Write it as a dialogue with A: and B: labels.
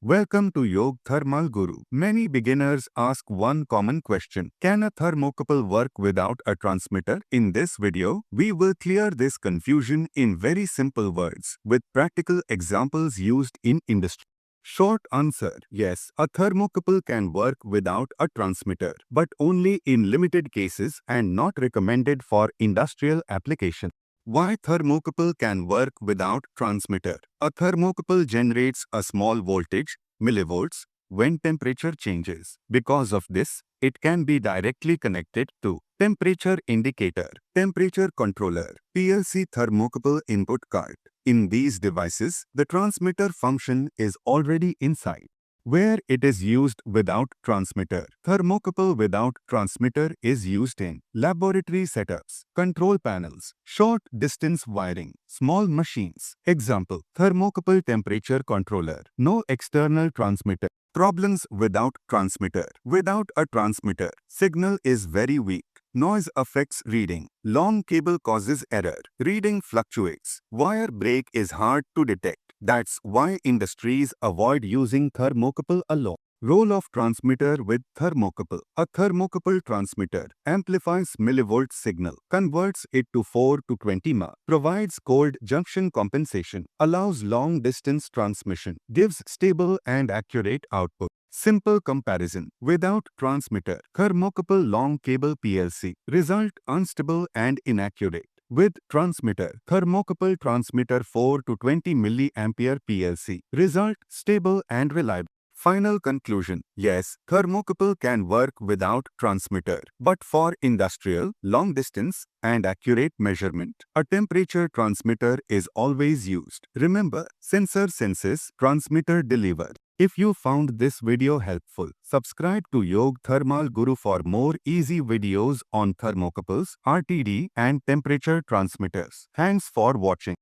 A: Welcome to Yog Thermal Guru. Many beginners ask one common question: can a thermocouple work without a transmitter? In this video, we will clear this confusion in very simple words with practical examples used in industry. Short answer: yes, a thermocouple can work without a transmitter, but only in limited cases and not recommended for industrial application. Why thermocouple can work without transmitter? A thermocouple generates a small voltage, millivolts, when temperature changes. Because of this, it can be directly connected to temperature indicator, temperature controller, PLC thermocouple input card. In these devices, the transmitter function is already inside. Where it is used without transmitter. Thermocouple without transmitter is used in laboratory setups, control panels, short distance wiring, small machines. Example: thermocouple temperature controller, no external transmitter. Problems without transmitter. Without a transmitter, signal is very weak. Noise affects reading. Long cable causes error. Reading fluctuates. Wire break is hard to detect. That's why industries avoid using thermocouple alone. Role of transmitter with thermocouple. A thermocouple transmitter amplifies millivolt signal, converts it to 4 to 20 mA, provides cold junction compensation, allows long distance transmission, gives stable and accurate output. Simple comparison. Without transmitter, thermocouple long cable PLC, result unstable and inaccurate. With transmitter, thermocouple transmitter 4 to 20 mA PLC, result stable and reliable. Final conclusion: yes, thermocouple can work without transmitter, but for industrial, long distance, and accurate measurement, a temperature transmitter is always used. Remember, sensor senses, transmitter deliver. If you found this video helpful, subscribe to Yog Thermal Guru for more easy videos on thermocouples, RTD, and temperature transmitters. Thanks for watching.